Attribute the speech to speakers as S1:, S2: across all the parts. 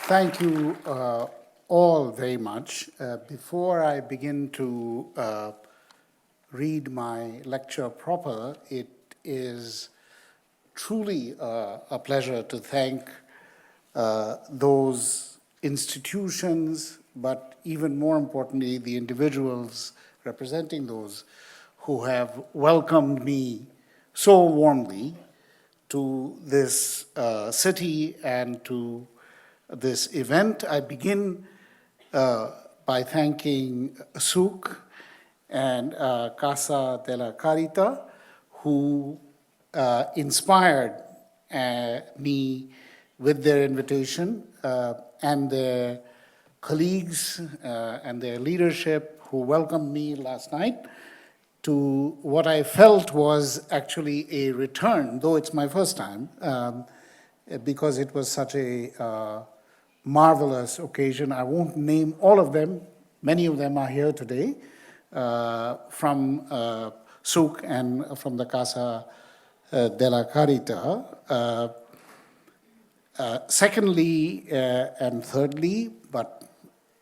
S1: Thank you all very much. Before I begin to read my lecture proper, it is truly a pleasure to thank those institutions, but even more importantly, the individuals representing those who have welcomed me so warmly to this city and to this event. I begin by thanking Suk and Casa della Carita, who inspired me with their invitation, and their colleagues and their leadership who welcomed me last night to what I felt was actually a return, though it's my first time, because it was such a marvelous occasion. I won't name all of them. Many of them are here today from Suk and from the Casa della Carita. Secondly and thirdly, but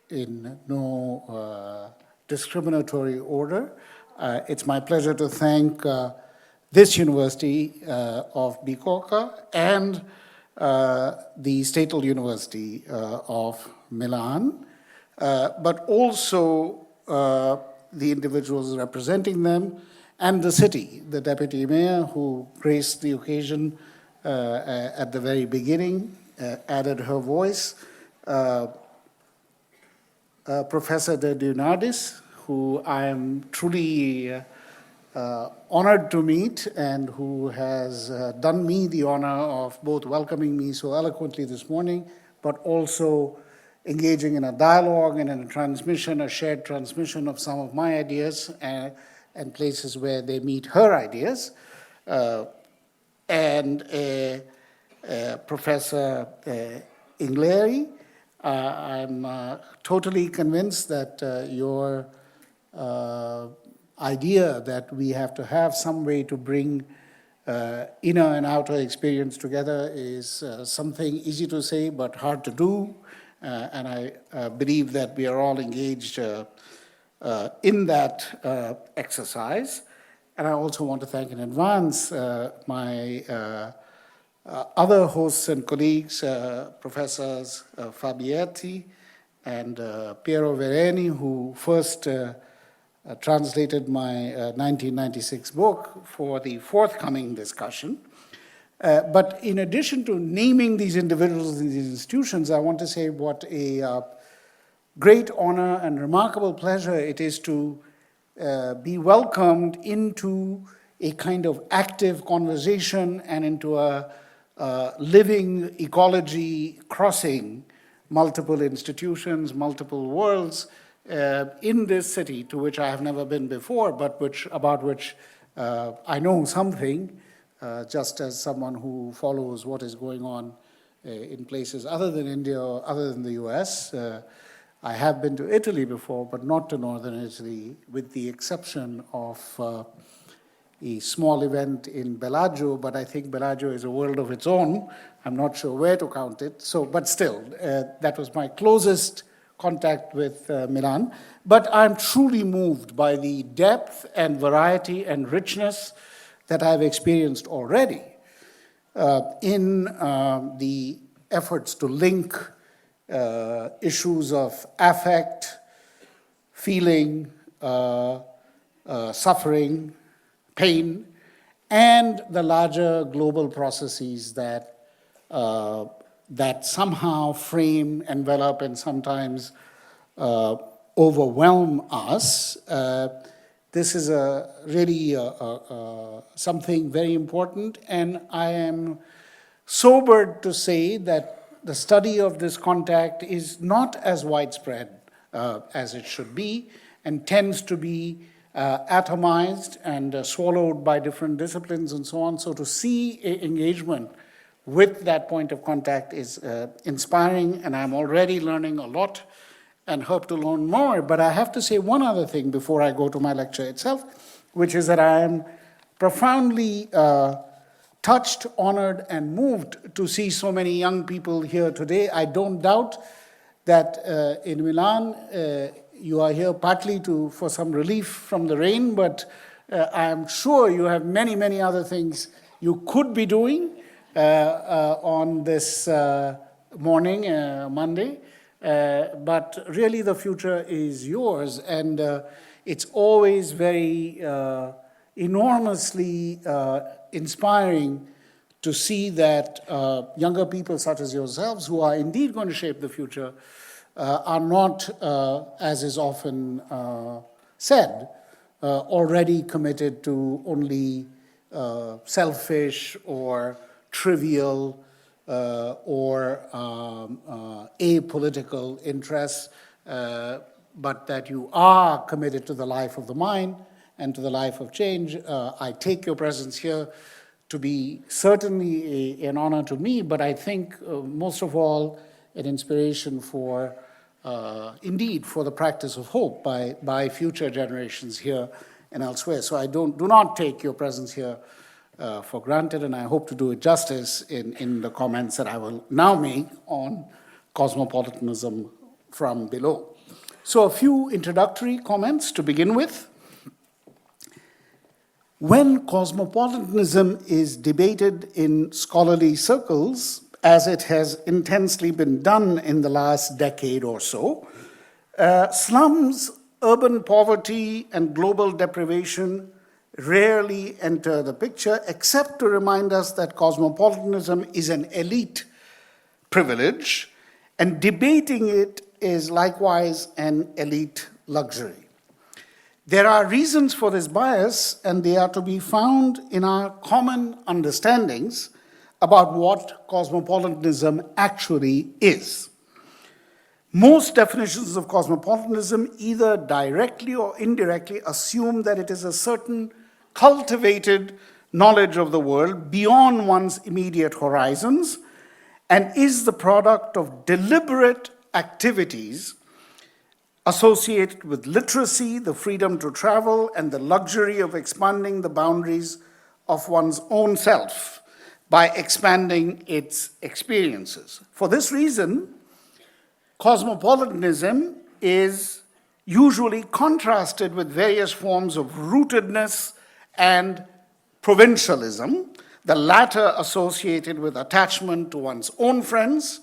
S1: in no discriminatory order, it's my pleasure to thank this University of Bicocca and the Statal University of Milan, but also the individuals representing them and the city, the deputy mayor who graced the occasion at the very beginning, added her voice, Professor de Leonardis, who I am truly honored to meet and who has done me the honor of both welcoming me so eloquently this morning, but also engaging in a dialogue and in a transmission, a shared transmission of some of my ideas and places where they meet her ideas. And Professor Ingleri, I'm totally convinced that your idea that we have to have some way to bring inner and outer experience together is something easy to say but hard to do, and I believe that we are all engaged in that exercise. And I also want to thank in advance my other hosts and colleagues, Professors Fabietti and Piero Vereni, who first translated my 1996 book for the forthcoming discussion. But in addition to naming these individuals and these institutions, I want to say what a great honor and remarkable pleasure it is to be welcomed into a kind of active conversation and into a living ecology crossing multiple institutions, multiple worlds in this city to which I have never been before, but about which I know something, just as someone who follows what is going on in places other than India or other than the US. I have been to Italy before, but not to northern Italy, with the exception of a small event in Bellagio, but I think Bellagio is a world of its own. I'm not sure where to count it. So, but still, that was my closest contact with Milan. But I'm truly moved by the depth and variety and richness that I've experienced already in the efforts to link issues of affect, feeling, suffering, pain, and the larger global processes that somehow frame, envelop, and sometimes overwhelm us. This is really something very important, and I am sobered to say that the study of this contact is not as widespread as it should be, and tends to be atomized and swallowed by different disciplines and so on. So to see engagement with that point of contact is inspiring, and I'm already learning a lot and hope to learn more. But I have to say one other thing before I go to my lecture itself, which is that I am profoundly touched, honored, and moved to see so many young people here today. I don't doubt that in Milan, you are here partly for some relief from the rain, but I am sure you have many, many other things you could be doing on this morning, Monday. But really the future is yours, and it's always very enormously inspiring to see that younger people such as yourselves, who are indeed going to shape the future, are not, as is often said, already committed to only selfish or trivial or apolitical interests, but that you are committed to the life of the mind and to the life of change. I take your presence here to be certainly an honor to me, but I think most of all an inspiration for, indeed, for the practice of hope by future generations here and elsewhere. So I do not take your presence here for granted, and I hope to do it justice in the comments that I will now make on cosmopolitanism from below. So a few introductory comments to begin with. When cosmopolitanism is debated in scholarly circles, as it has intensely been done in the last decade or so, slums, urban poverty, and global deprivation rarely enter the picture, except to remind us that cosmopolitanism is an elite privilege, and debating it is likewise an elite luxury. There are reasons for this bias, and they are to be found in our common understandings about what cosmopolitanism actually is. Most definitions of cosmopolitanism, either directly or indirectly, assume that it is a certain cultivated knowledge of the world beyond one's immediate horizons and is the product of deliberate activities associated with literacy, the freedom to travel, and the luxury of expanding the boundaries of one's own self by expanding its experiences. For this reason, cosmopolitanism is usually contrasted with various forms of rootedness and provincialism, the latter associated with attachment to one's own friends,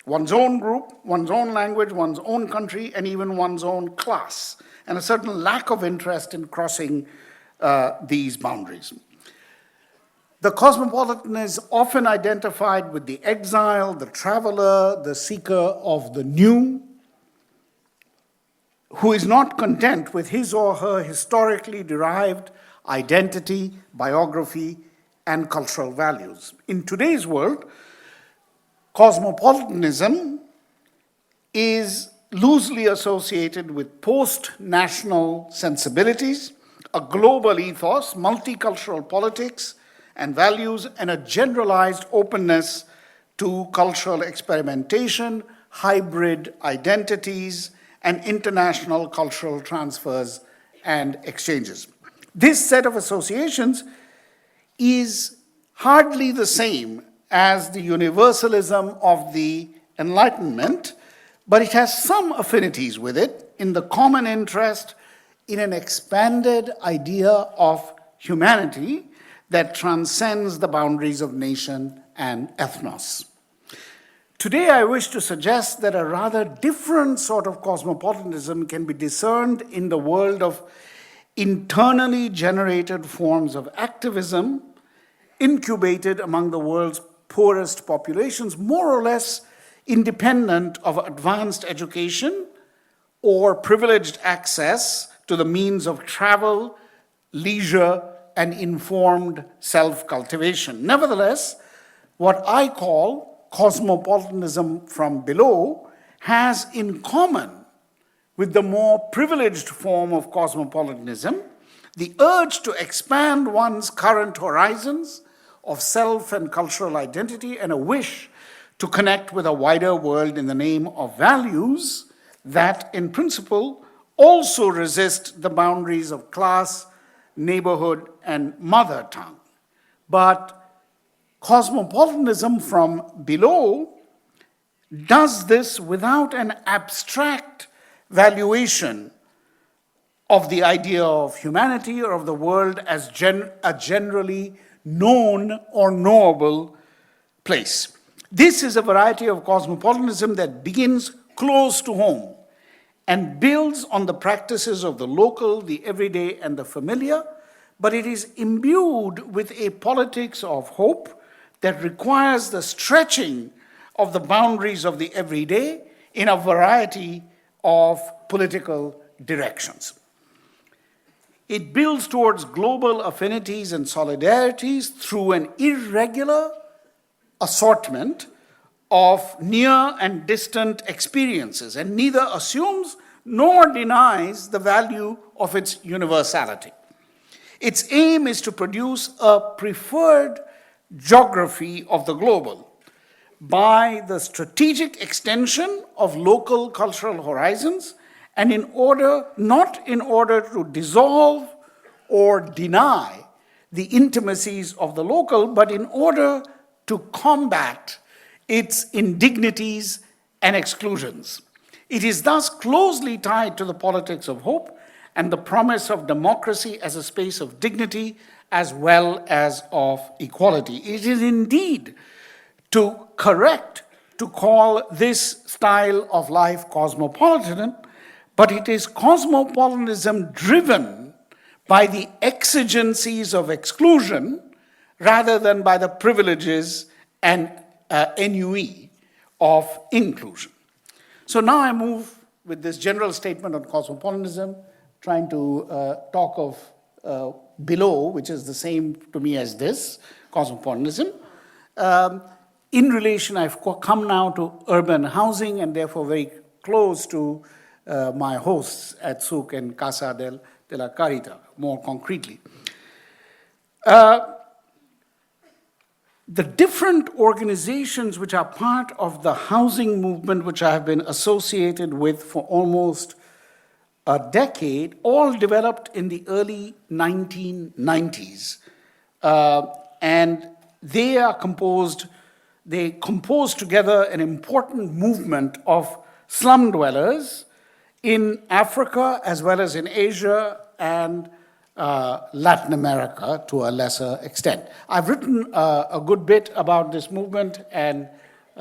S1: one's own group, one's own language, one's own country, and even one's own class, and a certain lack of interest in crossing these boundaries. The cosmopolitan is often identified with the exile, the traveler, the seeker of the new, who is not content with his or her historically derived identity, biography, and cultural values. In today's world, cosmopolitanism is loosely associated with post-national sensibilities, a global ethos, multicultural politics and values, and a generalized openness to cultural experimentation, hybrid identities, and international cultural transfers and exchanges. This set of associations is hardly the same as the universalism of the Enlightenment, but it has some affinities with it in the common interest in an expanded idea of humanity that transcends the boundaries of nation and ethnos. Today, I wish to suggest that a rather different sort of cosmopolitanism can be discerned in the world of internally generated forms of activism incubated among the world's poorest populations, more or less independent of advanced education or privileged access to the means of travel, leisure, and informed self-cultivation. Nevertheless, what I call cosmopolitanism from below has in common with the more privileged form of cosmopolitanism the urge to expand one's current horizons of self and cultural identity and a wish to connect with a wider world in the name of values that, in principle, also resist the boundaries of class, neighborhood, and mother tongue, but Cosmopolitanism from below does this without an abstract valuation of the idea of humanity or of the world as a generally known or knowable place. This is a variety of cosmopolitanism that begins close to home and builds on the practices of the local, the everyday, and the familiar, but it is imbued with a politics of hope that requires the stretching of the boundaries of the everyday in a variety of political directions. It builds towards global affinities and solidarities through an irregular assortment of near and distant experiences, and neither assumes nor denies the value of its universality. Its aim is to produce a preferred geography of the global by the strategic extension of local cultural horizons, and not in order to dissolve or deny the intimacies of the local, but in order to combat its indignities and exclusions. It is thus closely tied to the politics of hope and the promise of democracy as a space of dignity as well as of equality. It is indeed correct to call this style of life cosmopolitan, but it is cosmopolitanism driven by the exigencies of exclusion rather than by the privileges and ennui of inclusion. So now I move with this general statement on cosmopolitanism, trying to talk of below, which is the same to me as this, cosmopolitanism. In relation, I've come now to urban housing and therefore very close to my hosts at Souk and Casa della Carità, more concretely. The different organizations which are part of the housing movement, which I have been associated with for almost a decade, all developed in the early 1990s. And they compose together an important movement of slum dwellers in Africa as well as in Asia and Latin America to a lesser extent. I've written a good bit about this movement, and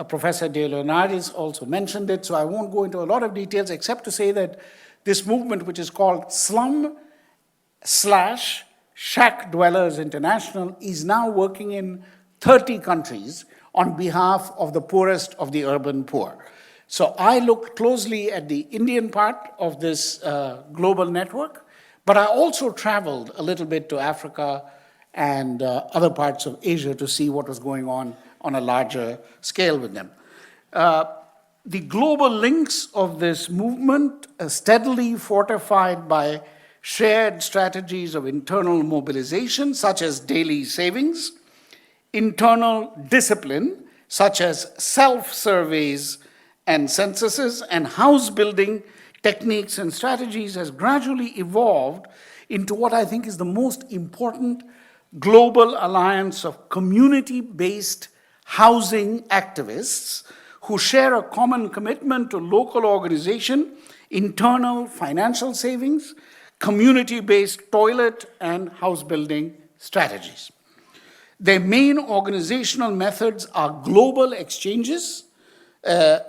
S1: Professor De Leonardis also mentioned it, so I won't go into a lot of details except to say that this movement, which is called Slum/Shack Dwellers International, is now working in 30 countries on behalf of the poorest of the urban poor. So I looked closely at the Indian part of this global network, but I also traveled a little bit to Africa and other parts of Asia to see what was going on a larger scale with them. The global links of this movement are steadily fortified by shared strategies of internal mobilization, such as daily savings, internal discipline, such as self-surveys and censuses, and house building techniques and strategies has gradually evolved into what I think is the most important global alliance of community-based housing activists who share a common commitment to local organization, internal financial savings, community-based toilet and house building strategies. Their main organizational methods are global exchanges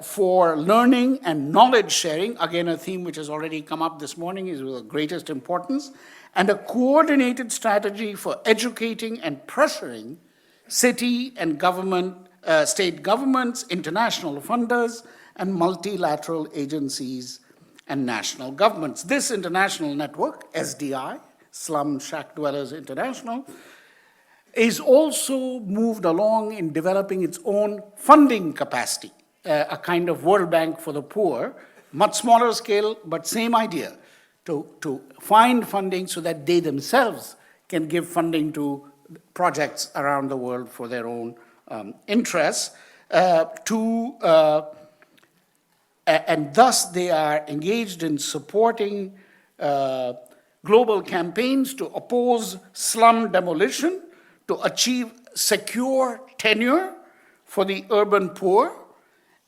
S1: for learning and knowledge sharing, again a theme which has already come up this morning is of the greatest importance, and a coordinated strategy for educating and pressuring city and state governments, international funders, and multilateral agencies and national governments. This international network, SDI, Slum Shack Dwellers International, is also moved along in developing its own funding capacity, a kind of World Bank for the poor, much smaller scale, but same idea, to find funding so that they themselves can give funding to projects around the world for their own interests, and thus they are engaged in supporting global campaigns to oppose slum demolition, to achieve secure tenure for the urban poor,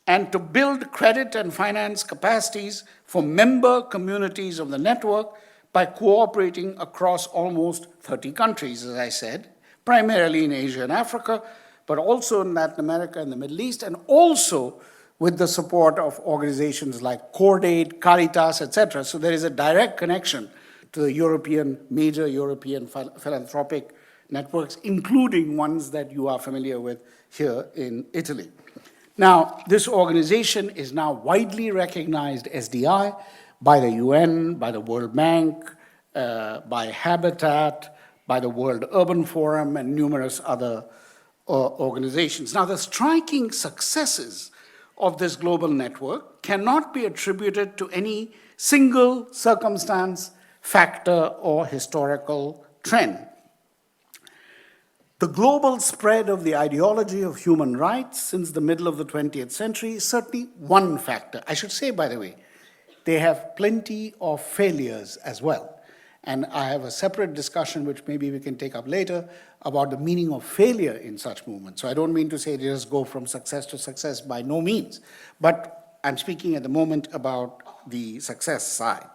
S1: and to build credit and finance capacities for member communities of the network by cooperating across almost 30 countries, as I said, primarily in Asia and Africa, but also in Latin America and the Middle East, and also with the support of organizations like Cordaid, Caritas, etc. So there is a direct connection to the major European philanthropic networks, including ones that you are familiar with here in Italy. Now, this organization is now widely recognized SDI by the UN, by the World Bank, by Habitat, by the World Urban Forum, and numerous other organizations. Now, the striking successes of this global network cannot be attributed to any single circumstance, factor, or historical trend. The global spread of the ideology of human rights since the middle of the 20th century is certainly one factor. I should say, by the way, they have plenty of failures as well. And I have a separate discussion, which maybe we can take up later, about the meaning of failure in such movements. So I don't mean to say they just go from success to success, by no means. But I'm speaking at the moment about the success side.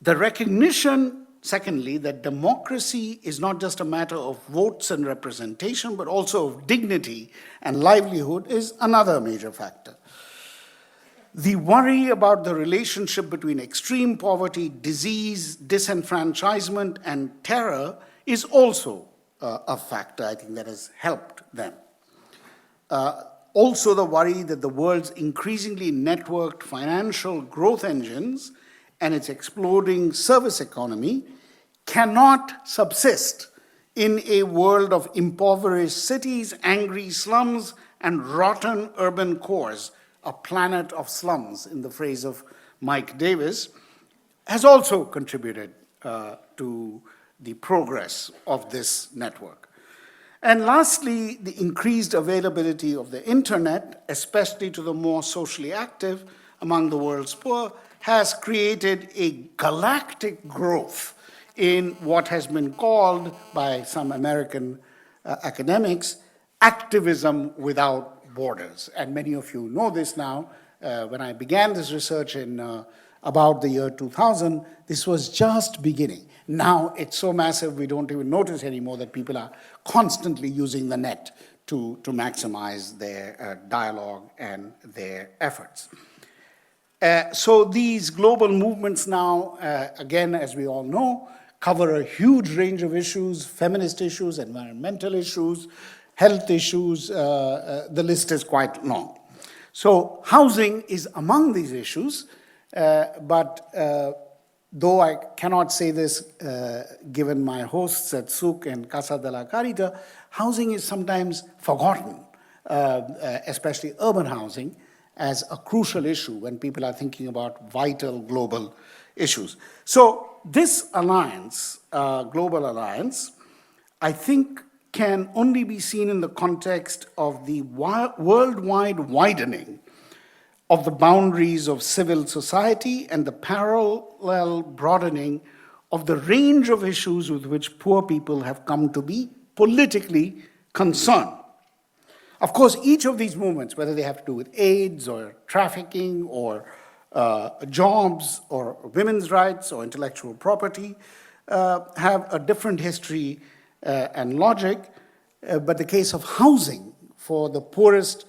S1: The recognition, secondly, that democracy is not just a matter of votes and representation, but also of dignity and livelihood is another major factor. The worry about the relationship between extreme poverty, disease, disenfranchisement, and terror is also a factor, I think, that has helped them. Also the worry that the world's increasingly networked financial growth engines and its exploding service economy cannot subsist in a world of impoverished cities, angry slums, and rotten urban cores. A planet of slums, in the phrase of Mike Davis, has also contributed to the progress of this network. And lastly, the increased availability of the internet, especially to the more socially active among the world's poor, has created a galactic growth in what has been called by some American academics, activism without borders. And many of you know this now. When I began this research in about the year 2000, this was just beginning. Now it's so massive we don't even notice anymore that people are constantly using the net to maximize their dialogue and their efforts. So these global movements now, again, as we all know, cover a huge range of issues: feminist issues, environmental issues, health issues. The list is quite long. So housing is among these issues, but though I cannot say this given my hosts at Suk and Casa de la Carita, housing is sometimes forgotten, especially urban housing, as a crucial issue when people are thinking about vital global issues. So this alliance, global alliance, I think can only be seen in the context of the worldwide widening of the boundaries of civil society and the parallel broadening of the range of issues with which poor people have come to be politically concerned. Of course, each of these movements, whether they have to do with AIDS or trafficking or jobs or women's rights or intellectual property, have a different history and logic, but the case of housing for the poorest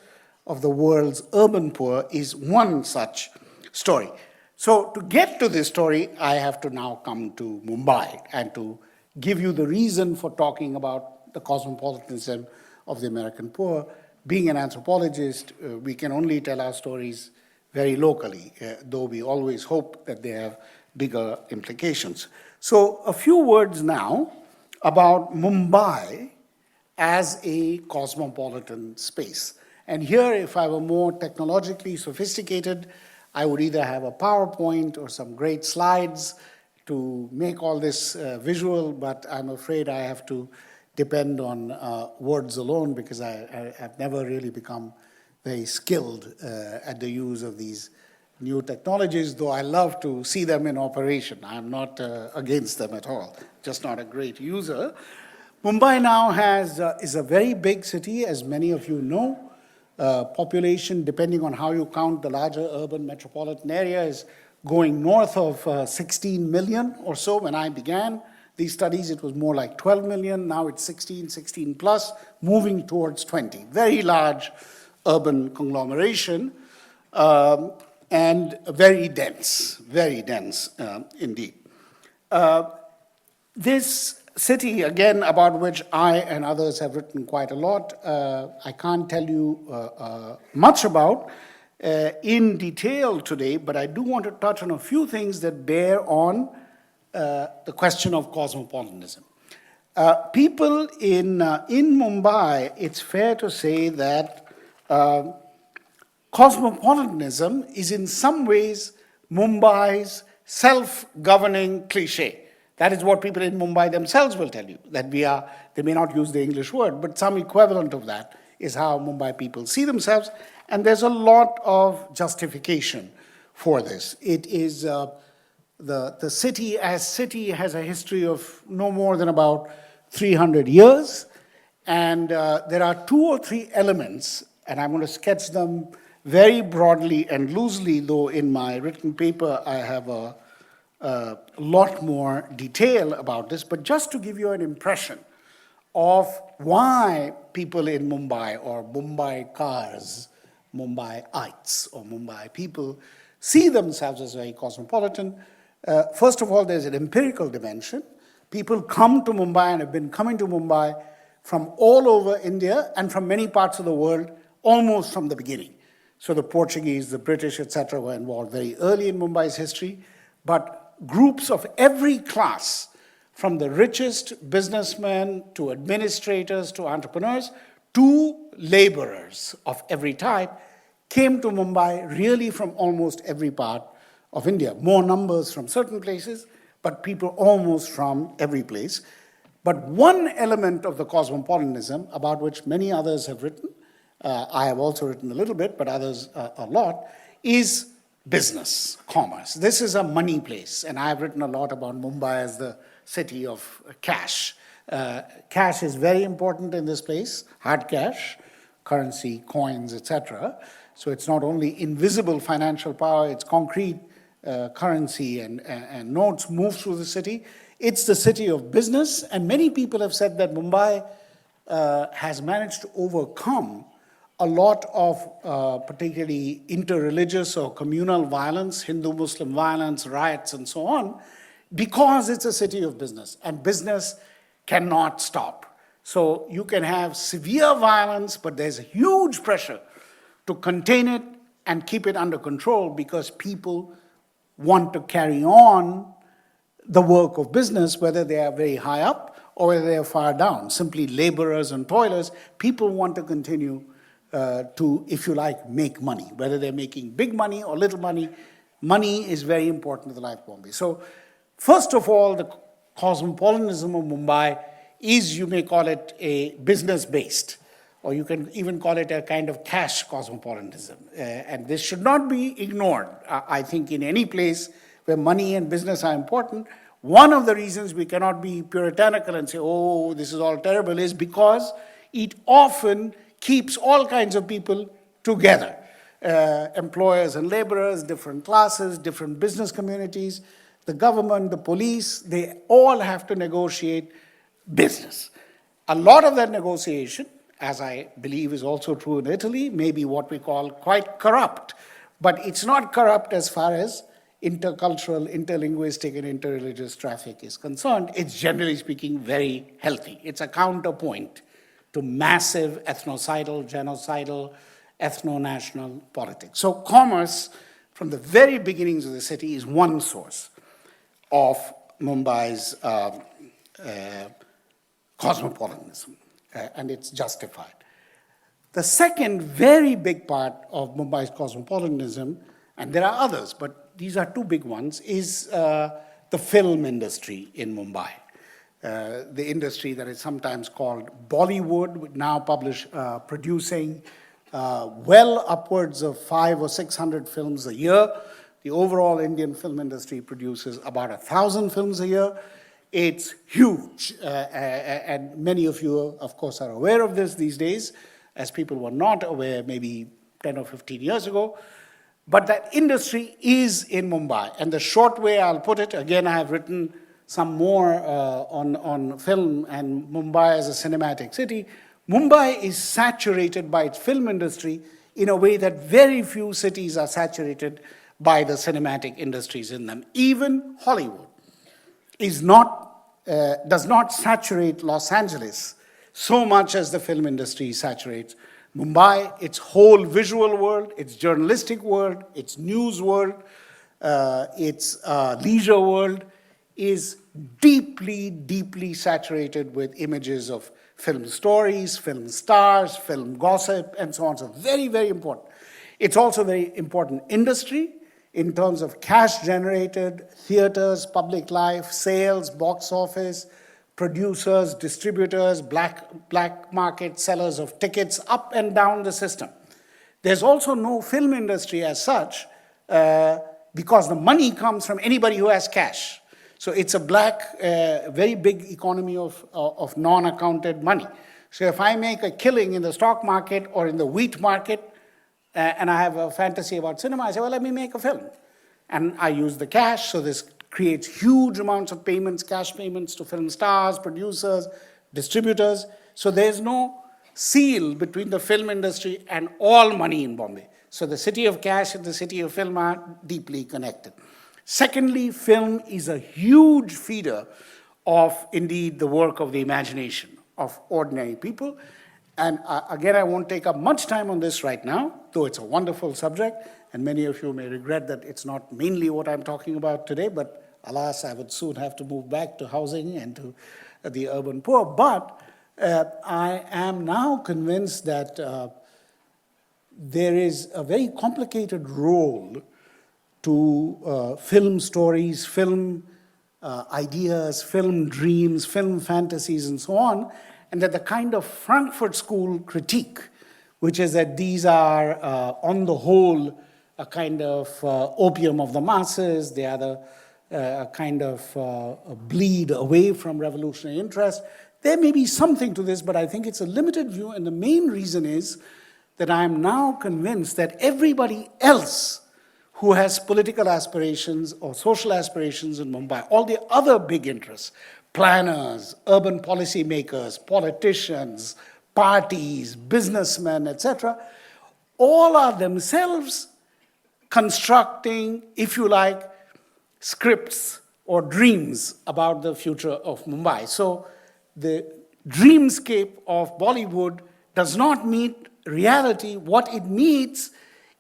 S1: of the world's urban poor is one such story. So to get to this story, I have to now come to Mumbai and to give you the reason for talking about the cosmopolitanism of the American poor. Being an anthropologist, we can only tell our stories very locally, though we always hope that they have bigger implications. So a few words now about Mumbai as a cosmopolitan space. And here, if I were more technologically sophisticated, I would either have a PowerPoint or some great slides to make all this visual, but I'm afraid I have to depend on words alone because I have never really become very skilled at the use of these new technologies, though I love to see them in operation. I'm not against them at all, just not a great user. Mumbai now is a very big city, as many of you know. Population, depending on how you count the larger urban metropolitan area, is going north of 16 million or so. When I began these studies, it was more like 12 million. Now it's 16 plus, moving towards 20. Very large urban conglomeration, and very dense indeed. This city, again, about which I and others have written quite a lot, I can't tell you much about in detail today, but I do want to touch on a few things that bear on the question of cosmopolitanism. People in Mumbai, it's fair to say that cosmopolitanism is in some ways Mumbai's self-governing cliche. That is what people in Mumbai themselves will tell you, that they may not use the English word, but some equivalent of that is how Mumbai people see themselves, and there's a lot of justification for this. It is, the city has a history of no more than about 300 years, and there are 2 or 3 elements, and I'm going to sketch them very broadly and loosely, though in my written paper I have a lot more detail about this, but just to give you an impression of why people in Mumbai, or Mumbaikars, Mumbaiites, or Mumbai people see themselves as very cosmopolitan. First of all, there's an empirical dimension. People come to Mumbai and have been coming to Mumbai from all over India and from many parts of the world almost from the beginning. So the Portuguese, the British, etc. were involved very early in Mumbai's history, but groups of every class, from the richest businessmen to administrators to entrepreneurs to laborers of every type, came to Mumbai really from almost every part of India. More numbers from certain places, but people almost from every place. But one element of the cosmopolitanism, about which many others have written, I have also written a little bit, but others a lot, is business, commerce. This is a money place, and I've written a lot about Mumbai as the city of cash. Cash is very important in this place, hard cash, currency, coins, etc. So it's not only invisible financial power, it's concrete currency and notes move through the city. It's the city of business, and many people have said that Mumbai has managed to overcome a lot of particularly interreligious or communal violence, Hindu-Muslim violence, riots, and so on, because it's a city of business, and business cannot stop. So you can have severe violence, but there's a huge pressure to contain it and keep it under control because people want to carry on the work of business, whether they are very high up or whether they are far down. Simply laborers and toilers, people want to continue to, if you like, make money. Whether they're making big money or little money, money is very important to the life of Bombay. So first of all, the cosmopolitanism of Mumbai is, you may call it, a business-based, or you can even call it a kind of cash cosmopolitanism. And this should not be ignored. I think in any place where money and business are important, one of the reasons we cannot be puritanical and say, oh, this is all terrible, is because it often keeps all kinds of people together. Employers and laborers, different classes, different business communities, the government, the police, they all have to negotiate business. A lot of that negotiation, as I believe is also true in Italy, may be what we call quite corrupt. But it's not corrupt as far as intercultural, interlinguistic, and interreligious traffic is concerned. It's generally speaking very healthy. It's a counterpoint to massive ethnocidal, genocidal, ethno-national politics. So commerce, from the very beginnings of the city, is one source of Mumbai's cosmopolitanism, and it's justified. The second very big part of Mumbai's cosmopolitanism, and there are others, but these are 2 big ones, is the film industry in Mumbai. The industry that is sometimes called Bollywood, now producing well upwards of 500 or 600 films a year. The overall Indian film industry produces about 1,000 films a year. It's huge, and many of you, of course, are aware of this these days, as people were not aware maybe 10 or 15 years ago. But that industry is in Mumbai. And the short way I'll put it, again, I have written some more on film and Mumbai as a cinematic city. Mumbai is saturated by its film industry in a way that very few cities are saturated by the cinematic industries in them. Even Hollywood does not saturate Los Angeles so much as the film industry saturates Mumbai, its whole visual world, its journalistic world, its news world, its leisure world is deeply, deeply saturated with images of film stories, film stars, film gossip, and so on. So very, very important. It's also very important industry in terms of cash generated, theaters, public life, sales, box office, producers, distributors, black market sellers of tickets, up and down the system. There's also no film industry as such because the money comes from anybody who has cash. So it's a very big economy of non-accounted money. So if I make a killing in the stock market or in the wheat market, and I have a fantasy about cinema, I say, well, let me make a film. And I use the cash, so this creates huge amounts of payments, cash payments to film stars, producers, distributors. So there's no seal between the film industry and all money in Bombay. So the city of cash and the city of film are deeply connected. Secondly, film is a huge feeder of, indeed, the work of the imagination of ordinary people. And again, I won't take up much time on this right now, though it's a wonderful subject, and many of you may regret that it's not mainly what I'm talking about today, but alas, I would soon have to move back to housing and to the urban poor. But I am now convinced that there is a very complicated role to film stories, film ideas, film dreams, film fantasies, and so on, and that the kind of Frankfurt School critique, which is that these are, on the whole, a kind of opium of the masses, they are a kind of a bleed away from revolutionary interest. There may be something to this, but I think it's a limited view, and the main reason is that I am now convinced that everybody else who has political aspirations or social aspirations in Mumbai, all the other big interests, planners, urban policymakers, politicians, parties, businessmen, etc., all are themselves constructing, if you like, scripts or dreams about the future of Mumbai. So the dreamscape of Bollywood does not meet reality. What it meets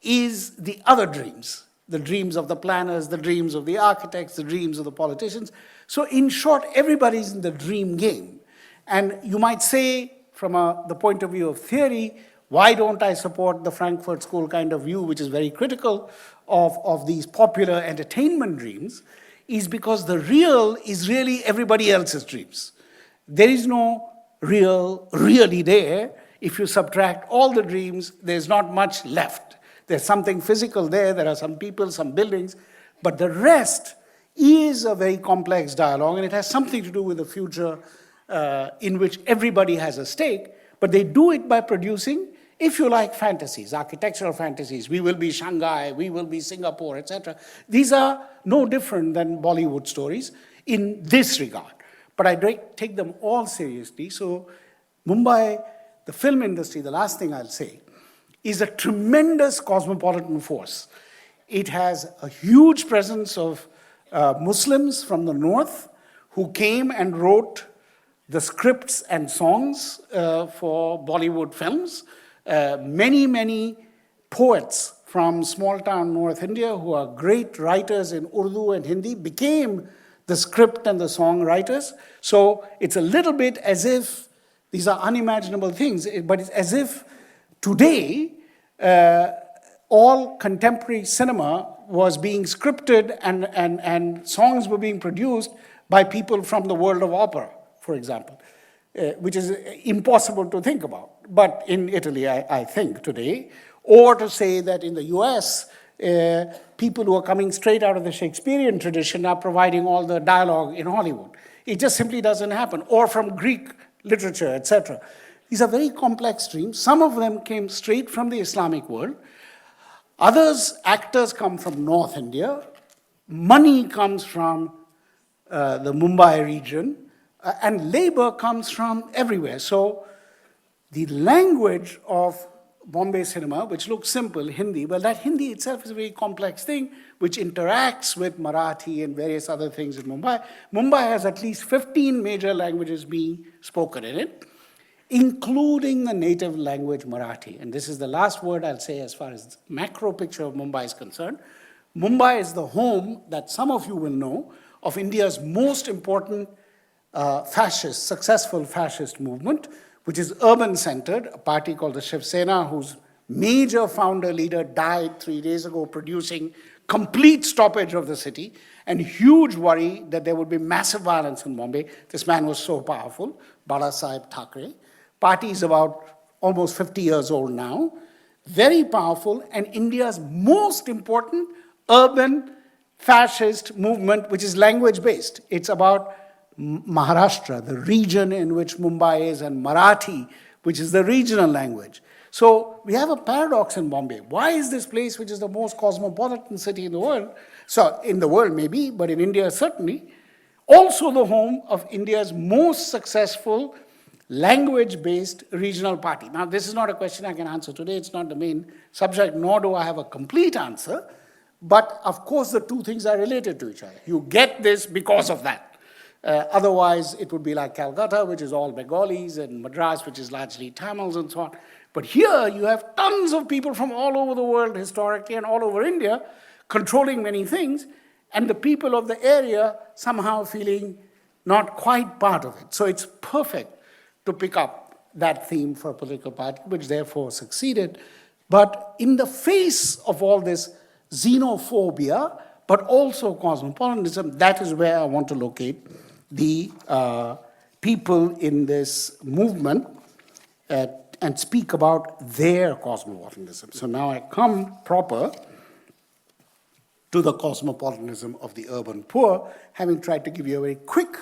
S1: is the other dreams, the dreams of the planners, the dreams of the architects, the dreams of the politicians. So in short, everybody's in the dream game. And you might say, from the point of view of theory, why don't I support the Frankfurt School kind of view, which is very critical of these popular entertainment dreams, is because the real is really everybody else's dreams. There is no real really there. If you subtract all the dreams, there's not much left. There's something physical there are some people, some buildings, but the rest is a very complex dialogue, and it has something to do with the future in which everybody has a stake, but they do it by producing, if you like, fantasies, architectural fantasies. We will be Shanghai, we will be Singapore, etc. These are no different than Bollywood stories in this regard, but I take them all seriously. So Mumbai, the film industry, the last thing I'll say, is a tremendous cosmopolitan force. It has a huge presence of Muslims from the north who came and wrote the scripts and songs for Bollywood films. Many, many poets from small-town North India who are great writers in Urdu and Hindi became the script and the song writers. So it's a little bit as if these are unimaginable things, but it's as if today all contemporary cinema was being scripted and songs were being produced by people from the world of opera, for example, which is impossible to think about. But in Italy, I think today, or to say that in the US, people who are coming straight out of the Shakespearean tradition are providing all the dialogue in Hollywood. It just simply doesn't happen. Or from Greek literature, etc. These are very complex streams. Some of them came straight from the Islamic world. Others, actors come from North India. Money comes from the Mumbai region. And labor comes from everywhere. So the language of Bombay cinema, which looks simple, Hindi, well, that Hindi itself is a very complex thing, which interacts with Marathi and various other things in Mumbai. Mumbai has at least 15 major languages being spoken in it, including the native language Marathi. And this is the last word I'll say as far as the macro picture of Mumbai is concerned. Mumbai is the home, that some of you will know, of India's most important successful fascist movement, which is urban-centered, a party called the Shiv Sena, whose major founder leader died 3 days ago, producing complete stoppage of the city and huge worry that there would be massive violence in Bombay. This man was so powerful, Bala Saheb Thackeray. Party is about almost 50 years old now, very powerful, and India's most important urban fascist movement, which is language-based. It's about Maharashtra, the region in which Mumbai is, and Marathi, which is the regional language. So we have a paradox in Bombay. Why is this place, which is the most cosmopolitan city in the world, so in the world maybe, but in India certainly, also the home of India's most successful language-based regional party? Now, this is not a question I can answer today. It's not the main subject, nor do I have a complete answer. But of course, the two things are related to each other. You get this because of that. Otherwise, it would be like Calcutta, which is all Bengalis, and Madras, which is largely Tamils and so on. But here, you have tons of people from all over the world historically and all over India controlling many things, and the people of the area somehow feeling not quite part of it. So it's perfect to pick up that theme for a political party, which therefore succeeded. But in the face of all this xenophobia, but also cosmopolitanism, that is where I want to locate the people in this movement and speak about their cosmopolitanism. So now I come proper to the cosmopolitanism of the urban poor, having tried to give you a very quick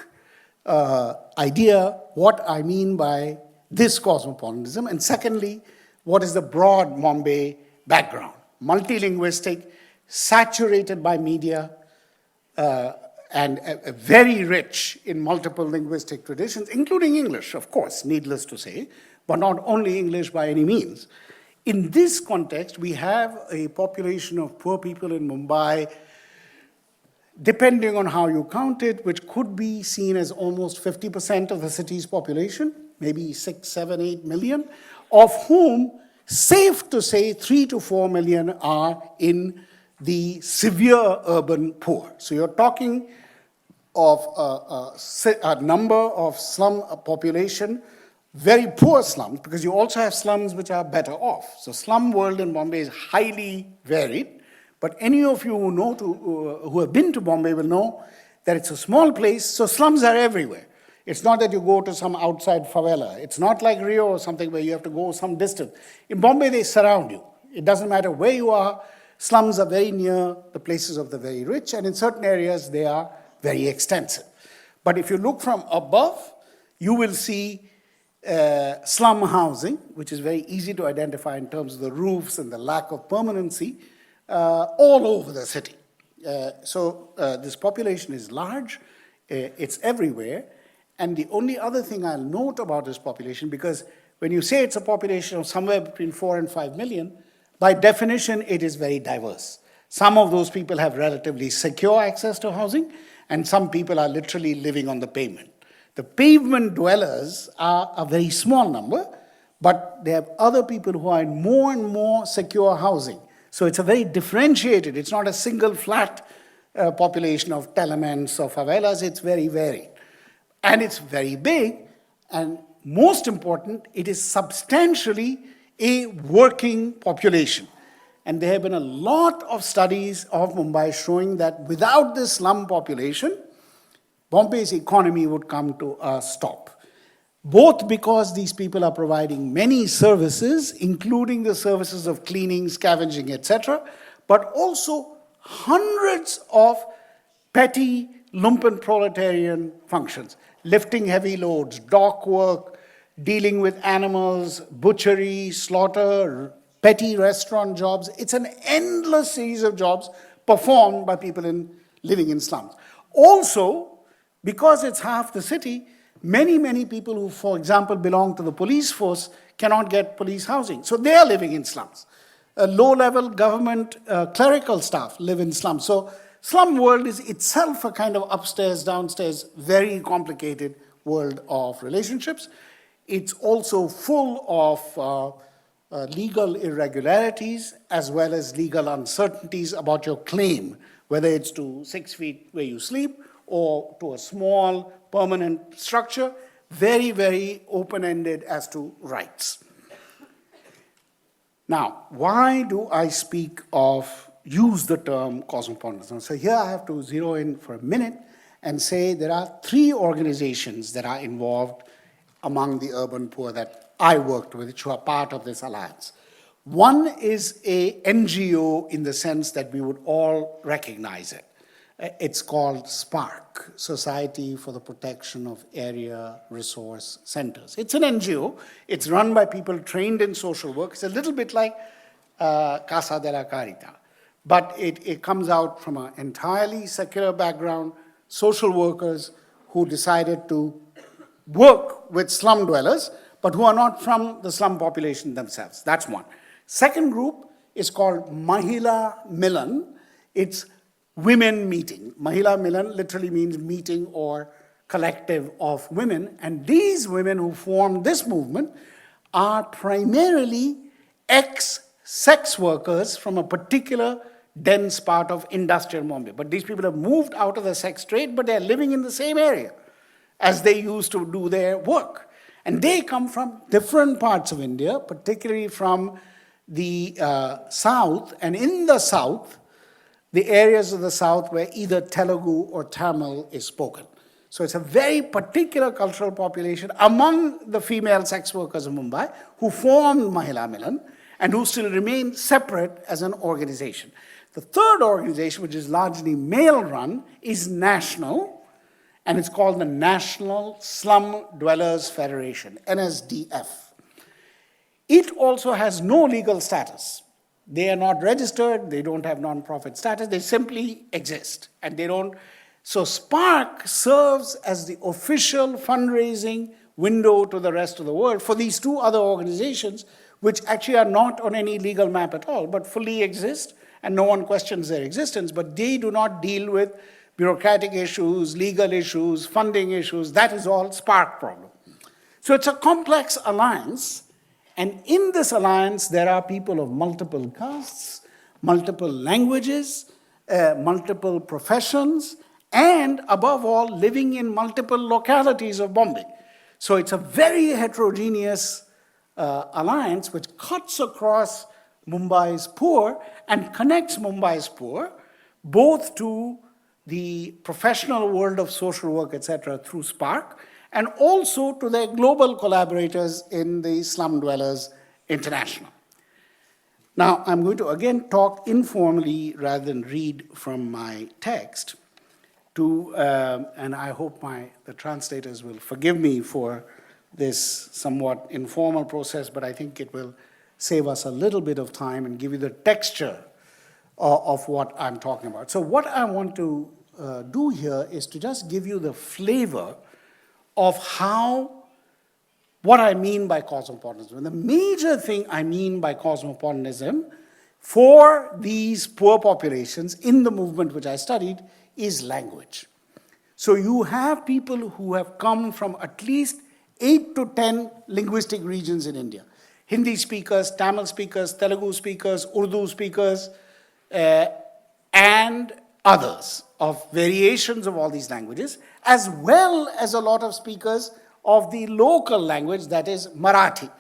S1: idea what I mean by this cosmopolitanism, and secondly, what is the broad Bombay background. Multilinguistic, saturated by media, and very rich in multiple linguistic traditions, including English, of course, needless to say, but not only English by any means. In this context, we have a population of poor people in Mumbai, depending on how you count it, which could be seen as almost 50% of the city's population, maybe 6, 7, 8 million, of whom, safe to say, 3 to 4 million are in the severe urban poor. So you're talking of a number of slum population, very poor slums, because you also have slums which are better off. So slum world in Bombay is highly varied, but any of you who know who have been to Bombay will know that it's a small place, so slums are everywhere. It's not that you go to some outside favela. It's not like Rio or something where you have to go some distance. In Bombay, they surround you. It doesn't matter where you are. Slums are very near the places of the very rich, and in certain areas, they are very extensive. But if you look from above, you will see slum housing, which is very easy to identify in terms of the roofs and the lack of permanency, all over the city. So this population is large, it's everywhere, and the only other thing I'll note about this population, because when you say it's a population of somewhere between 4 and 5 million, by definition, it is very diverse. Some of those people have relatively secure access to housing, and some people are literally living on the pavement. The pavement dwellers are a very small number, but they have other people who are in more and more secure housing. So it's a very differentiated, it's not a single flat population of tenements or favelas, it's very varied. And it's very big, and most important, it is substantially a working population. And there have been a lot of studies of Mumbai showing that without this slum population, Bombay's economy would come to a stop. Both because these people are providing many services, including the services of cleaning, scavenging, etc., but also hundreds of petty lumpen proletarian functions, lifting heavy loads, dock work, dealing with animals, butchery, slaughter, petty restaurant jobs. It's an endless series of jobs performed by people living in slums. Also, because it's half the city, many people who, for example, belong to the police force cannot get police housing. So they are living in slums. Low-level government clerical staff live in slums. So slum world is itself a kind of upstairs, downstairs, very complicated world of relationships. It's also full of legal irregularities as well as legal uncertainties about your claim, whether it's to 6 feet where you sleep or to a small permanent structure, very open-ended as to rights. Now, why do I use the term cosmopolitanism? So here I have to zero in for a minute and say there are 3 organizations that are involved among the urban poor that I worked with, which are part of this alliance. One is a NGO in the sense that we would all recognize it. It's called SPARC, Society for the Protection of Area Resource Centers. It's an NGO. It's run by people trained in social work. It's a little bit like Casa della Carità. But it comes out from an entirely secular background, social workers who decided to work with slum dwellers, but who are not from the slum population themselves. That's one. Second group is called Mahila Milan. It's women meeting. Mahila Milan literally means meeting or collective of women. And these women who form this movement are primarily ex-sex workers from a particular dense part of industrial Mumbai. But these people have moved out of the sex trade, but they're living in the same area as they used to do their work. And they come from different parts of India, particularly from the south. And in the south, the areas of the south where either Telugu or Tamil is spoken. So it's a very particular cultural population among the female sex workers of Mumbai who formed Mahila Milan and who still remain separate as an organization. The third organization, which is largely male-run, is national, and it's called the National Slum Dwellers Federation, NSDF. It also has no legal status. They are not registered, they don't have non-profit status, they simply exist, and they don't. So SPARC serves as the official fundraising window to the rest of the world for these 2 other organizations, which actually are not on any legal map at all, but fully exist, and no one questions their existence, but they do not deal with bureaucratic issues, legal issues, funding issues. That is all SPARC problem. So it's a complex alliance, and in this alliance, there are people of multiple castes, multiple languages, multiple professions, and above all, living in multiple localities of Bombay. So it's a very heterogeneous alliance which cuts across Mumbai's poor and connects Mumbai's poor both to the professional world of social work, etc., through SPARC, and also to their global collaborators in the Slum Dwellers International. Now, I'm going to again talk informally rather than read from my text, and I hope the translators will forgive me for this somewhat informal process, but I think it will save us a little bit of time and give you the texture of what I'm talking about. So what I want to do here is to just give you the flavor of what I mean by cosmopolitanism. And the major thing I mean by cosmopolitanism for these poor populations in the movement which I studied is language. So you have people who have come from at least 8 to 10 linguistic regions in India. Hindi speakers, Tamil speakers, Telugu speakers, Urdu speakers, and others of variations of all these languages, as well as a lot of speakers of the local language, that is Marathi.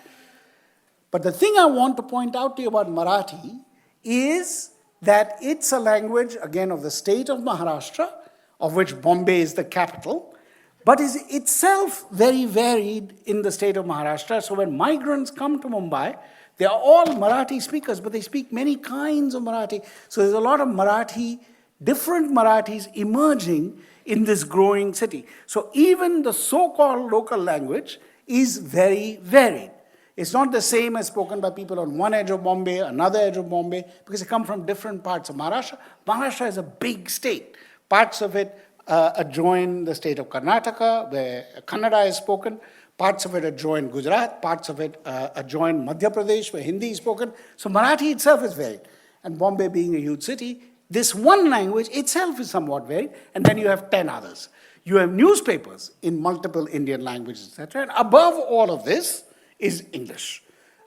S1: But the thing I want to point out to you about Marathi is that it's a language, again, of the state of Maharashtra, of which Bombay is the capital, but is itself very varied in the state of Maharashtra. So when migrants come to Mumbai, they are all Marathi speakers, but they speak many kinds of Marathi. So there's a lot of Marathi different Marathis emerging in this growing city. So even the so-called local language is very varied. It's not the same as spoken by people on one edge of Bombay, another edge of Bombay, because they come from different parts of Maharashtra. Maharashtra is a big state. Parts of it adjoin the state of Karnataka, where Kannada is spoken. Parts of it adjoin Gujarat. Parts of it adjoin Madhya Pradesh, where Hindi is spoken. So Marathi itself is varied. And Bombay being a huge city, this one language itself is somewhat varied, and then you have 10 others. You have newspapers in multiple Indian languages, etc. And above all of this is English,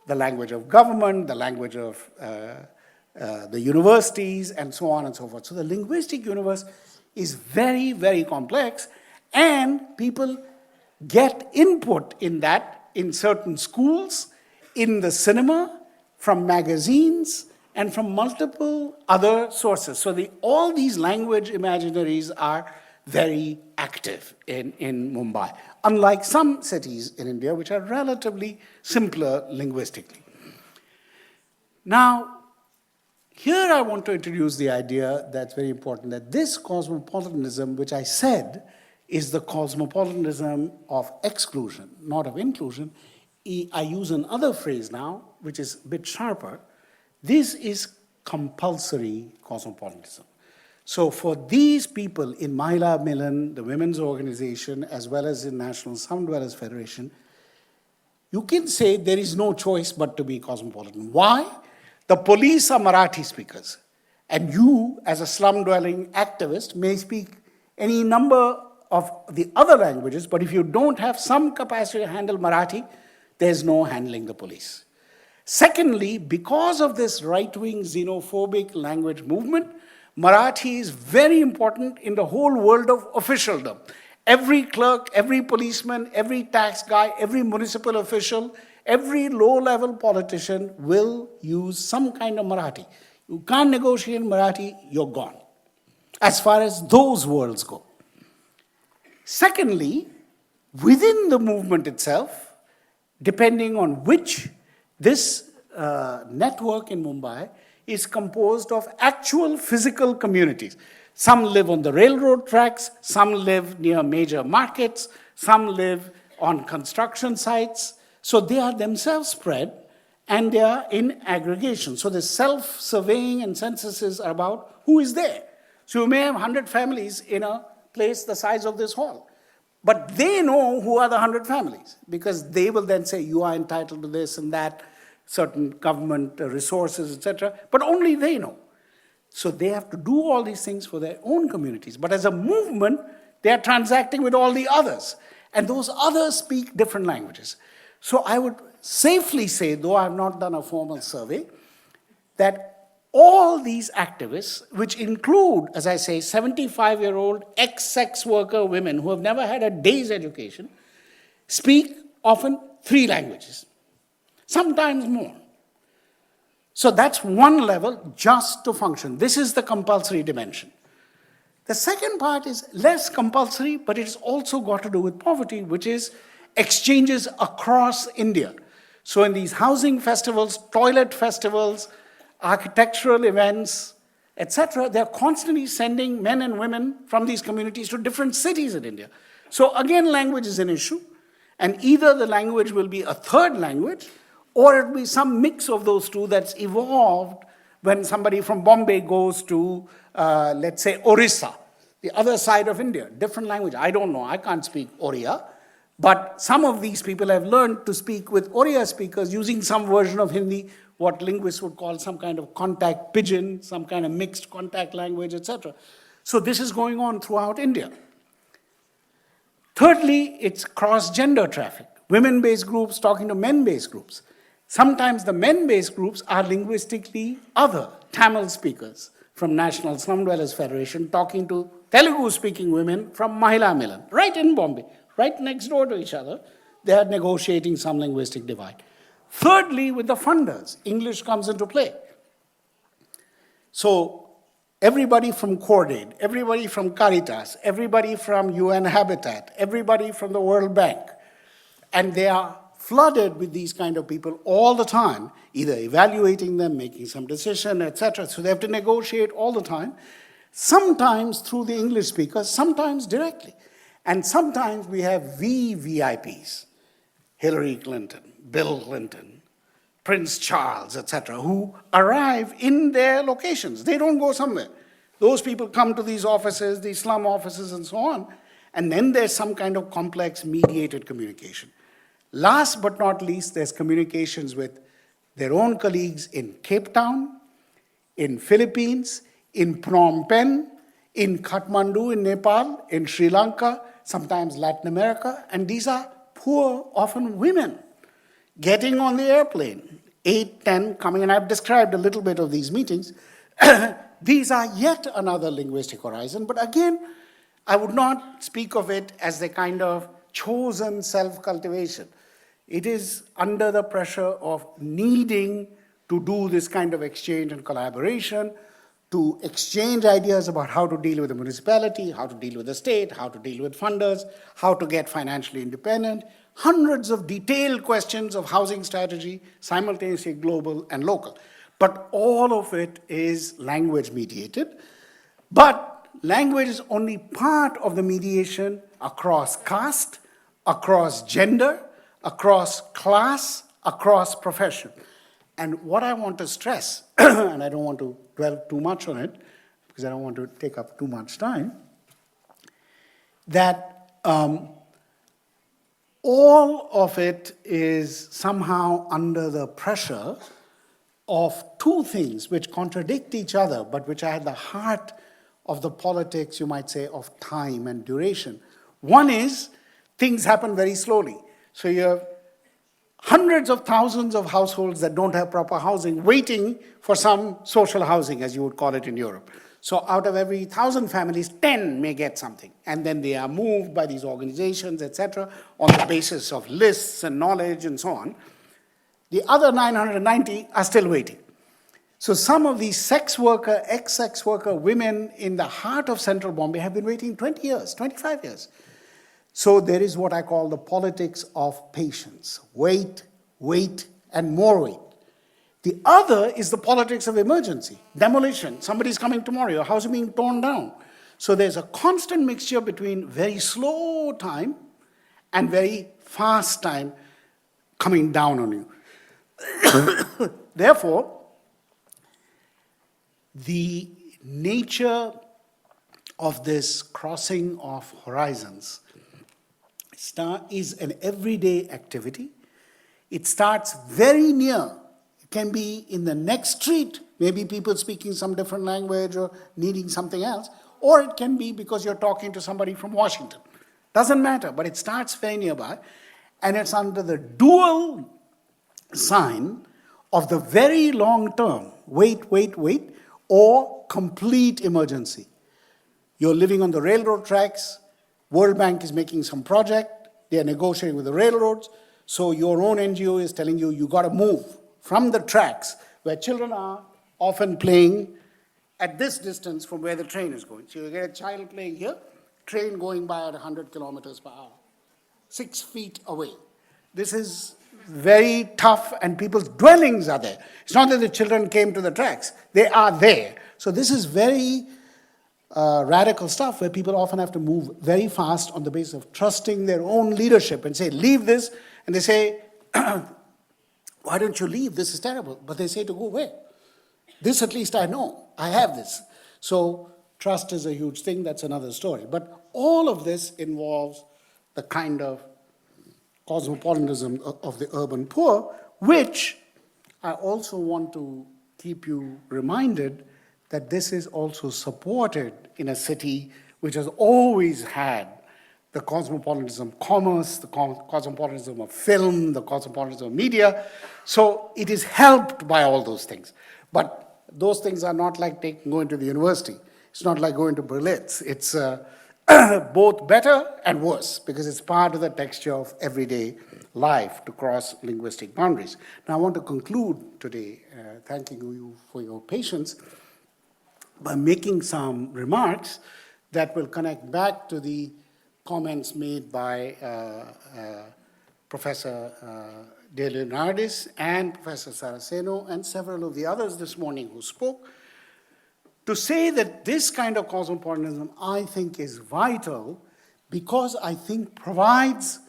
S1: the language of government, the language of the universities, and so on and so forth. So the linguistic universe is very, very complex, and people get input in that in certain schools, in the cinema, from magazines, and from multiple other sources. So all these language imaginaries are very active in Mumbai, unlike some cities in India which are relatively simpler linguistically. Now, here I want to introduce the idea that's very important, that this cosmopolitanism, which I said is the cosmopolitanism of exclusion, not of inclusion, I use another phrase now, which is a bit sharper. This is compulsory cosmopolitanism. So for these people in Mahila Milan, the women's organization, as well as in National Slum Dwellers Federation, you can say there is no choice but to be cosmopolitan. Why? The police are Marathi speakers, and you, as a slum-dwelling activist, may speak any number of the other languages, but if you don't have some capacity to handle Marathi, there's no handling the police. Secondly, because of this right-wing xenophobic language movement, Marathi is very important in the whole world of officialdom. Every clerk, every policeman, every tax guy, every municipal official, every low-level politician will use some kind of Marathi. You can't negotiate in Marathi, you're gone, as far as those worlds go. Secondly, within the movement itself, depending on which this network in Mumbai is composed of actual physical communities. Some live on the railroad tracks, some live near major markets, some live on construction sites. So they are themselves spread, and they are in aggregation. So the self-surveying and censuses are about who is there. So you may have 100 families in a place the size of this hall. But they know who are the 100 families, because they will then say, you are entitled to this and that, certain government resources, etc. But only they know. So they have to do all these things for their own communities. But as a movement, they are transacting with all the others. And those others speak different languages. So I would safely say, though I have not done a formal survey, that all these activists, which include, as I say, 75-year-old ex-sex worker women who have never had a day's education, speak often 3 languages, sometimes more. So that's one level just to function. This is the compulsory dimension. The second part is less compulsory, but it's also got to do with poverty, which is exchanges across India. So in these housing festivals, toilet festivals, architectural events, etc., they're constantly sending men and women from these communities to different cities in India. So again, language is an issue, and either the language will be a third language, or it will be some mix of those two that's evolved when somebody from Bombay goes to, let's say, Orissa, the other side of India, different language. I don't know, I can't speak Oriya, but some of these people have learned to speak with Oriya speakers using some version of Hindi, what linguists would call some kind of contact pidgin, some kind of mixed contact language, etc. So this is going on throughout India. Thirdly, it's cross-gender traffic. Women-based groups talking to men-based groups. Sometimes the men-based groups are linguistically other Tamil speakers from National Slum Dwellers Federation talking to Telugu-speaking women from Mahila Milan, right in Bombay, right next door to each other. They are negotiating some linguistic divide. Thirdly, with the funders, English comes into play. So everybody from Cordaid, everybody from Caritas, everybody from UN Habitat, everybody from the World Bank, and they are flooded with these kind of people all the time, either evaluating them, making some decision, etc. So they have to negotiate all the time. sometimes through the English speakers, sometimes directly. And sometimes we have VVIPs, Hillary Clinton, Bill Clinton, Prince Charles, etc., who arrive in their locations. They don't go somewhere. Those people come to these offices, these slum offices, and so on, and then there's some kind of complex mediated communication. Last but not least, there's communications with their own colleagues in Cape Town, in Philippines, in Phnom Penh, in Kathmandu, in Nepal, in Sri Lanka, sometimes Latin America, and these are poor, often women, getting on the airplane, 8, 10, coming, and I've described a little bit of these meetings. These are yet another linguistic horizon, but again, I would not speak of it as the kind of chosen self-cultivation. It is under the pressure of needing to do this kind of exchange and collaboration, to exchange ideas about how to deal with the municipality, how to deal with the state, how to deal with funders, how to get financially independent, hundreds of detailed questions of housing strategy, simultaneously global and local. But all of it is language mediated. But language is only part of the mediation across caste, across gender, across class, across profession. And what I want to stress, and I don't want to dwell too much on it, because I don't want to take up too much time, that all of it is somehow under the pressure of two things which contradict each other, but which are at the heart of the politics, you might say, of time and duration. One is things happen very slowly. So you have hundreds of thousands of households that don't have proper housing waiting for some social housing, as you would call it in Europe. So out of every 1,000 families, 10 may get something. And then they are moved by these organizations, etc., on the basis of lists and knowledge and so on. The other 990 are still waiting. So some of these sex worker, ex-sex worker women in the heart of central Bombay have been waiting 20 years, 25 years. So there is what I call the politics of patience. Wait, wait, and more wait. The other is the politics of emergency, demolition. Somebody's coming tomorrow, your house is being torn down. So there's a constant mixture between very slow time and very fast time coming down on you. Therefore, the nature of this crossing of horizons is an everyday activity. It starts very near. It can be in the next street, maybe people speaking some different language or needing something else, or it can be because you're talking to somebody from Washington. Doesn't matter, but it starts very nearby, and it's under the dual sign of the very long term, wait, wait, wait, or complete emergency. You're living on the railroad tracks, World Bank is making some project, they are negotiating with the railroads, so your own NGO is telling you, you got to move from the tracks where children are often playing at this distance from where the train is going. So you get a child playing here, train going by at 100 kilometers per hour, 6 feet away. This is very tough, and people's dwellings are there. It's not that the children came to the tracks, they are there. So this is very radical stuff where people often have to move very fast on the basis of trusting their own leadership and say, leave this, and they say, why don't you leave? This is terrible. But they say to go where? This at least I know. I have this. So trust is a huge thing. That's another story. But all of this involves the kind of cosmopolitanism of the urban poor, which I also want to keep you reminded that this is also supported in a city which has always had the cosmopolitanism of commerce, the cosmopolitanism of film, the cosmopolitanism of media. So it is helped by all those things. But those things are not like going to the university. It's not like going to Berlitz. It's both better and worse because it's part of the texture of everyday life to cross linguistic boundaries. Now I want to conclude today, thanking you for your patience, by making some remarks that will connect back to the comments made by Professor De Leonardis and Professor Saraceno and several of the others this morning who spoke. to say that this kind of cosmopolitanism, I think, is vital because I think provides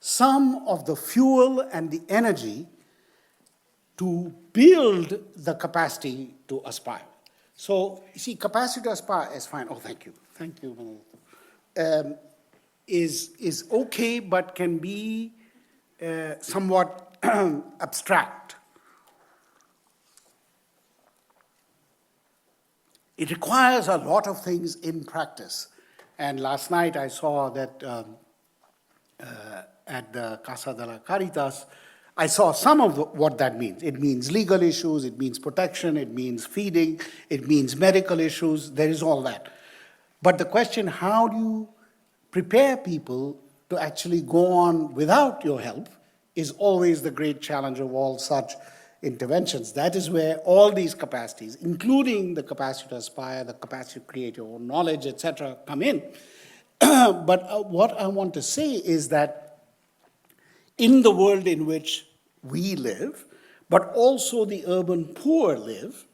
S1: some of the fuel and the energy to build the capacity to aspire. So, you see, capacity to aspire is fine. Oh, thank you. Thank you. Is okay, but can be somewhat abstract. It requires a lot of things in practice. And last night I saw that at the Casa de la Caritas, I saw some of what that means. It means legal issues, it means protection, it means feeding, it means medical issues, there is all that. But the question, how do you prepare people to actually go on without your help, is always the great challenge of all such interventions. That is where all these capacities, including the capacity to aspire, the capacity to create your own knowledge, etc., come in. But what I want to say is that in the world in which we live, but also the urban poor live,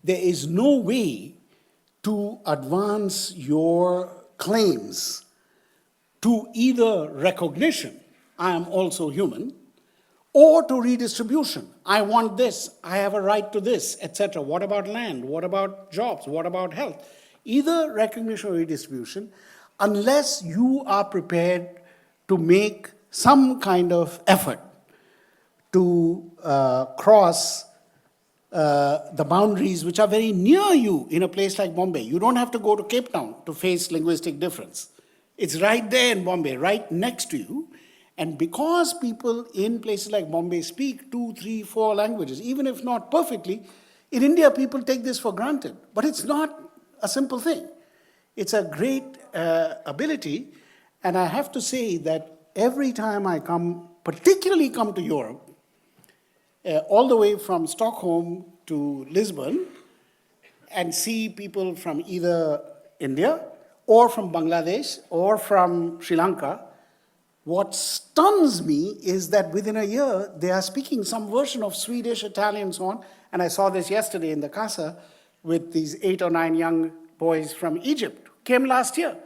S1: there is no way to advance your claims to either recognition, I am also human, or to redistribution. I want this, I have a right to this, etc. What about land? What about jobs? What about health? Either recognition or redistribution, unless you are prepared to make some kind of effort to cross the boundaries which are very near you in a place like Bombay. You don't have to go to Cape Town to face linguistic difference. It's right there in Bombay, right next to you. And because people in places like Bombay speak 2, 3, 4 languages, even if not perfectly, in India people take this for granted. But it's not a simple thing. It's a great ability. And I have to say that every time I particularly come to Europe, all the way from Stockholm to Lisbon, and see people from either India or from Bangladesh or from Sri Lanka, what stuns me is that within a year, they are speaking some version of Swedish, Italian, and so on. And I saw this yesterday in the Casa with these 8 or 9 young boys from Egypt, came last year.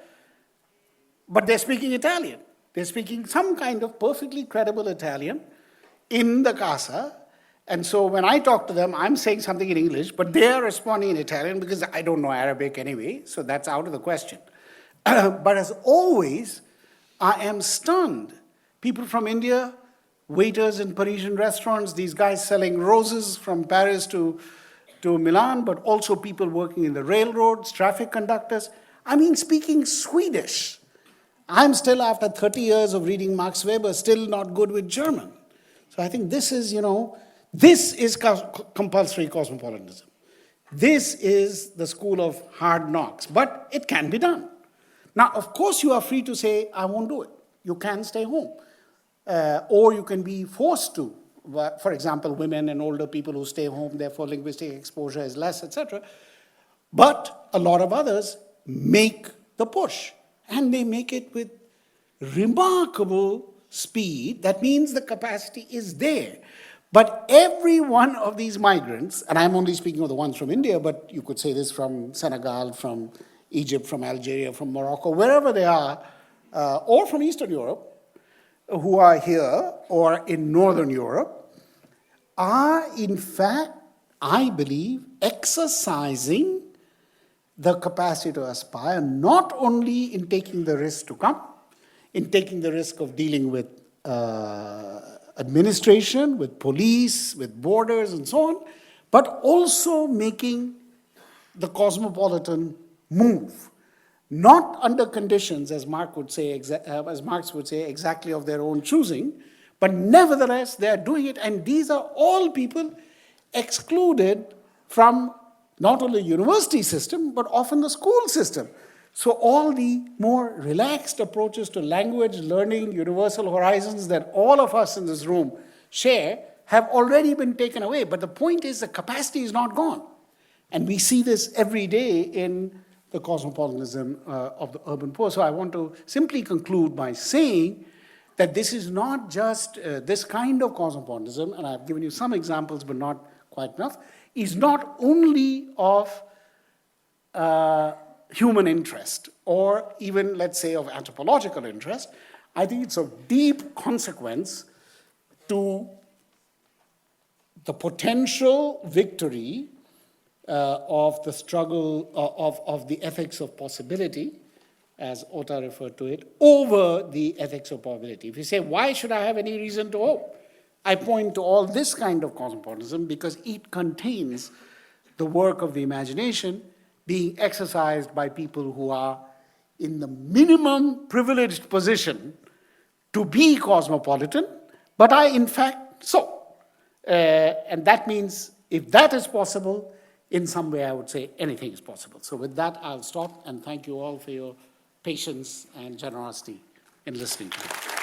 S1: But they're speaking Italian. They're speaking some kind of perfectly credible Italian in the Casa. And so when I talk to them, I'm saying something in English, but they're responding in Italian because I don't know Arabic anyway, so that's out of the question. But as always, I am stunned. People from India, waiters in Parisian restaurants, these guys selling roses from Paris to Milan, but also people working in the railroads, traffic conductors. I mean, speaking Swedish. I'm still, after 30 years of reading Max Weber, still not good with German. So I think this is, this is compulsory cosmopolitanism. This is the school of hard knocks, but it can be done. Now, of course, you are free to say, I won't do it. You can stay home. Or you can be forced to. For example, women and older people who stay home, therefore linguistic exposure is less, etc. But a lot of others make the push. And they make it with remarkable speed. That means the capacity is there. But every one of these migrants, and I'm only speaking of the ones from India, but you could say this from Senegal, from Egypt, from Algeria, from Morocco, wherever they are, or from Eastern Europe, who are here, or in Northern Europe, are in fact, I believe, exercising the capacity to aspire, not only in taking the risk to come, in taking the risk of dealing with administration, with police, with borders, and so on, but also making the cosmopolitan move, not under conditions, as Marx would say, exactly of their own choosing, but nevertheless they are doing it, and these are all people excluded from not only the university system, but often the school system. So all the more relaxed approaches to language, learning, universal horizons that all of us in this room share have already been taken away. But the point is the capacity is not gone. And we see this every day in the cosmopolitanism of the urban poor. So I want to simply conclude by saying that this is not just this kind of cosmopolitanism, and I've given you some examples but not quite enough, is not only of human interest, or even, let's say, of anthropological interest, I think it's of deep consequence to the potential victory of the struggle of the ethics of possibility, as Ota referred to it, over the ethics of probability. If you say, why should I have any reason to hope? I point to all this kind of cosmopolitanism because it contains the work of the imagination being exercised by people who are in the minimum privileged position to be cosmopolitan, but are in fact so. And that means if that is possible, in some way I would say anything is possible. So with that, I'll stop and thank you all for your patience and generosity in listening to me.